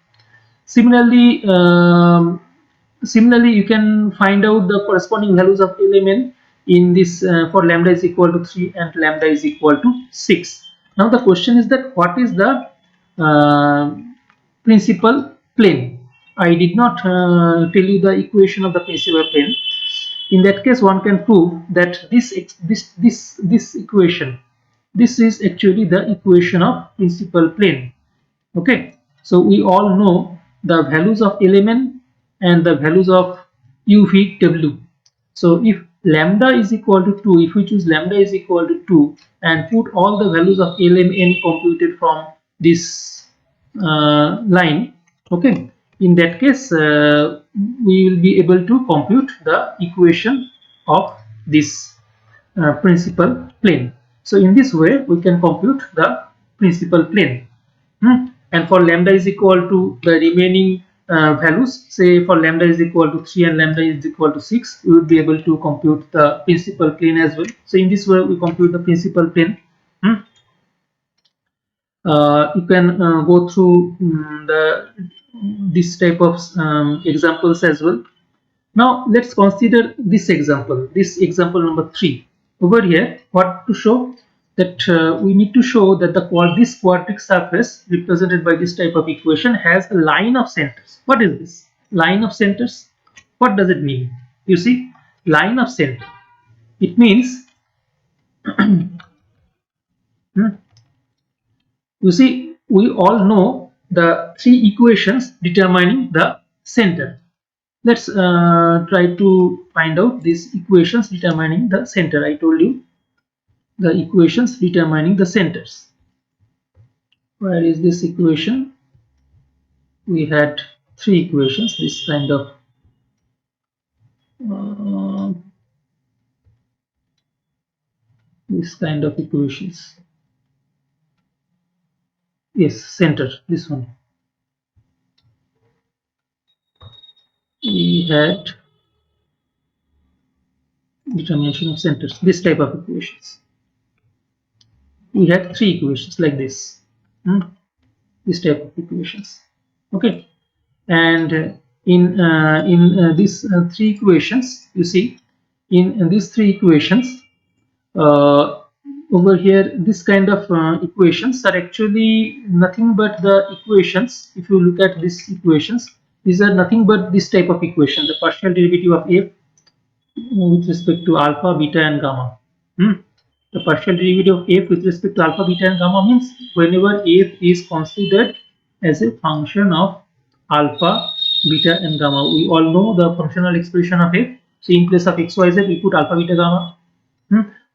Similarly, you can find out the corresponding values of element in this for lambda is equal to 3 and lambda is equal to 6. Now the question is that what is the principal plane? I did not tell you the equation of the principal plane. In that case, one can prove that this equation, this is actually the equation of principal plane. Okay, so we all know the values of element and the values of u, v, w. So if lambda is equal to 2, if we choose lambda is equal to 2 and put all the values of L, M, N computed from this line, okay, in that case we will be able to compute the equation of this principal plane. So in this way we can compute the principal plane. And for lambda is equal to the remaining values, say for lambda is equal to 3 and lambda is equal to 6, we would be able to compute the principal plane as well. So in this way we compute the principal plane. You can go through this type of examples as well. Now let's consider this example number 3. Over here, what to show? That we need to show that this quadratic surface represented by this type of equation has a line of centers. What is this? Line of centers? What does it mean? You see, line of center. It means You see, we all know the three equations determining the center. Let's try to find out these equations determining the center. I told you the equations determining the centers. Where is this equation? We had three equations, this kind of uh, equations. Yes, center, this one. We had determination of centers, this type of equations. We had three equations like this. This type of equations. Okay, and in these three equations, you see, in these three equations, uh, over here, this kind of equations are actually nothing but the equations. If you look at these equations, these are nothing but this type of equation, the partial derivative of f with respect to alpha, beta, and gamma. The partial derivative of f with respect to alpha, beta, and gamma means whenever f is considered as a function of alpha, beta, and gamma. We all know the functional expression of f. So in place of x, y, z, we put alpha, beta, gamma.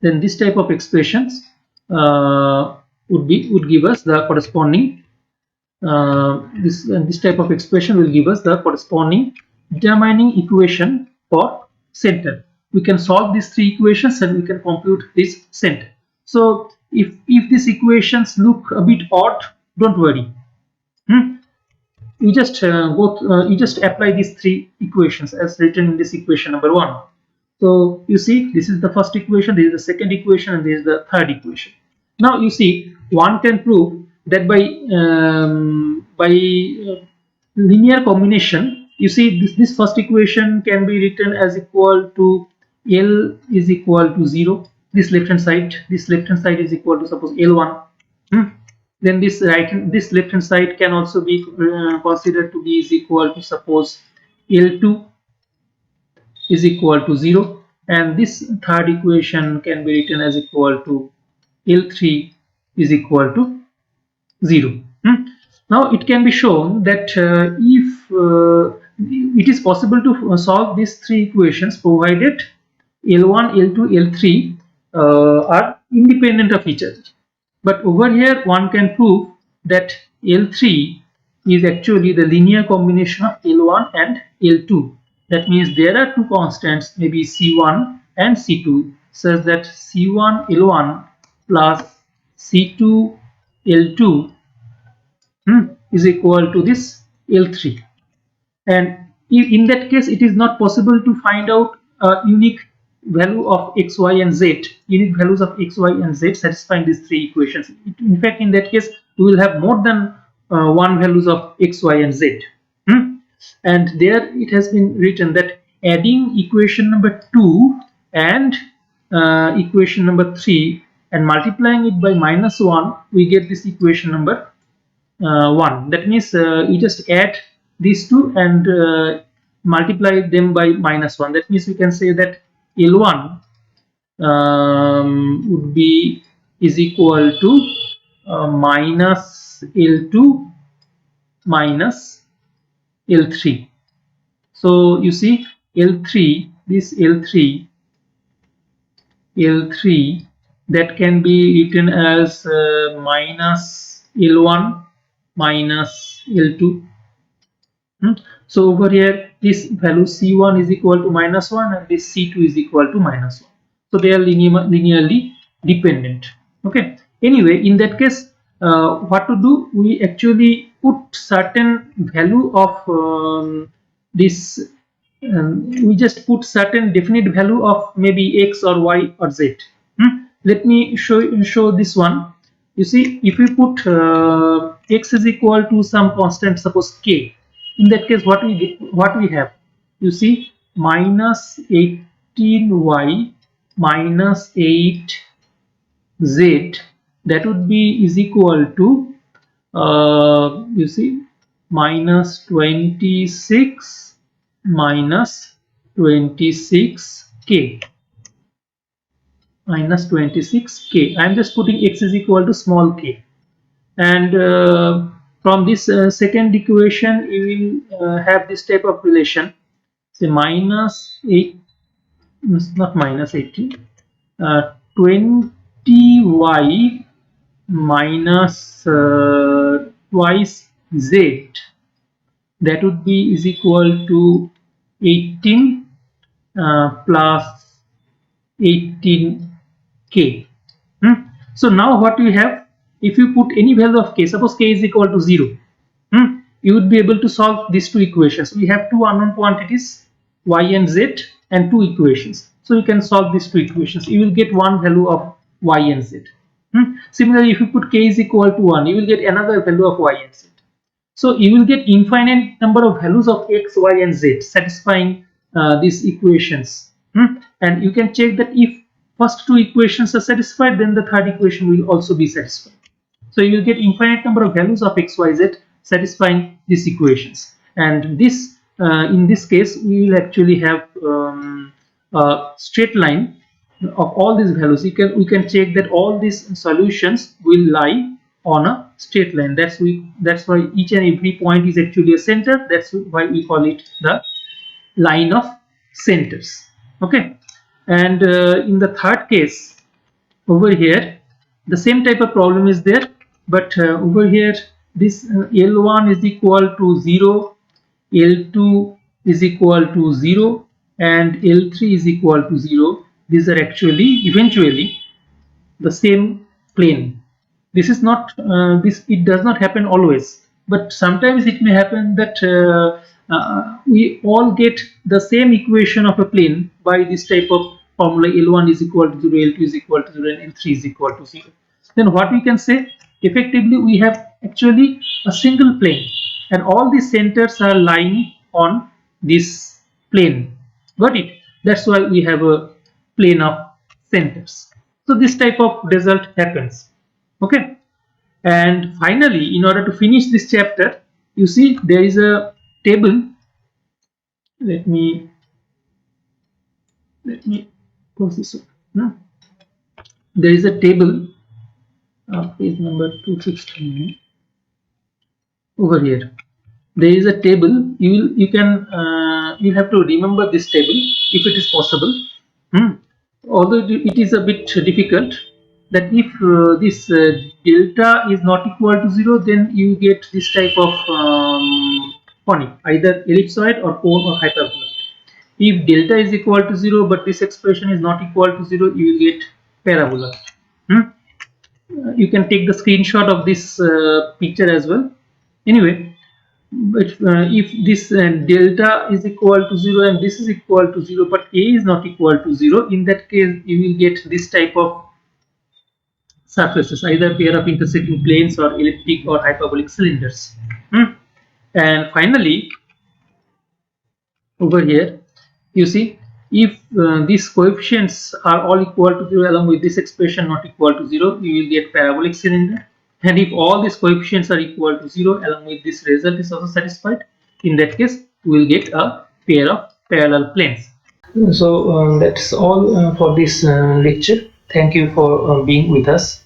Then this type of expressions would give us the corresponding this type of expression will give us the corresponding determining equation for center. We can solve these three equations and we can compute this center. So if these equations look a bit odd, don't worry. You just you just apply these three equations as written in this equation number 1. So you see, this is the first equation, this is the second equation, and this is the third equation. Now you see, one can prove that by linear combination. You see, this first equation can be written as equal to L is equal to 0. This left hand side is equal to suppose L1. Then this left hand side can also be considered to be is equal to suppose L2 is equal to 0, and this third equation can be written as equal to L3 is equal to 0. Now it can be shown that if it is possible to solve these three equations provided L1, L2, L3 are independent of each other. But over here one can prove that L3 is actually the linear combination of L1 and L2. That means there are two constants, maybe C1 and C2, such that C1 L1 plus C2 L2 is equal to this L3. And in that case, it is not possible to find out a unique value of x, y, and z, unique values of x, y, and z satisfying these three equations. In fact, in that case, we will have more than one values of x, y, and z. And there it has been written that adding equation number 2 and equation number 3 and multiplying it by -1, we get this equation number 1. That means you just add these two and multiply them by -1. That means we can say that L1 would be is equal to minus L2 minus L3. So you see L3, this L3 that can be written as minus L1 minus L2. So over here this value C1 is equal to -1 and this C2 is equal to -1. So they are linearly dependent. Okay. Anyway, in that case, what to do? We actually put certain value of this. We just put certain definite value of maybe x or y or z. Let me show this one. You see, if we put x is equal to some constant, suppose k. In that case, what we have? You see, minus 18y minus 8z, that would be is equal to you see, minus 26 minus 26k. minus 26k. I am just putting x is equal to small k, and from this second equation you will have this type of relation, say minus 8, not minus 80, 20y minus twice z, that would be is equal to 18 plus 18k. So now what we have, if you put any value of k, suppose k is equal to 0, you would be able to solve these two equations. We have two unknown quantities, y and z, and two equations. So you can solve these two equations. You will get one value of y and z. Similarly, if you put k is equal to 1, you will get another value of y and z. So you will get infinite number of values of x, y, and z satisfying these equations. And you can check that if first two equations are satisfied, then the third equation will also be satisfied. So you will get infinite number of values of x, y, z satisfying these equations. And this, in this case, we will actually have a straight line of all these values. We can check that all these solutions will lie on a straight line. That's why each and every point is actually a center. That's why we call it the line of centers. Okay, and in the third case, over here the same type of problem is there, but over here this L1 is equal to 0, L2 is equal to 0, and L3 is equal to 0. These are actually eventually the same plane. This is not it does not happen always, but sometimes it may happen that we all get the same equation of a plane by this type of formula: L1 is equal to 0, L2 is equal to 0, and L3 is equal to 0. Then what we can say, effectively we have actually a single plane, and all the centers are lying on this plane. Got it? That's why we have a plane of centers. So this type of result happens. Okay, and finally, in order to finish this chapter, you see there is a table. Let me close this one. There is a table, page number 216. Over here there is a table. You have to remember this table if it is possible. Although it is a bit difficult, that if this delta is not equal to 0, then you get this type of conic, either ellipsoid or cone or hyperbola. If delta is equal to 0 but this expression is not equal to 0, you will get parabola. You can take the screenshot of this picture as well. Anyway, but if this delta is equal to 0 and this is equal to 0 but a is not equal to 0, in that case you will get this type of surfaces, either pair of intersecting planes or elliptic or hyperbolic cylinders. And finally, over here you see, if these coefficients are all equal to 0 along with this expression not equal to 0, you will get parabolic cylinder. And if all these coefficients are equal to 0 along with this result is also satisfied, in that case we will get a pair of parallel planes. So that's all for this lecture. Thank you for being with us.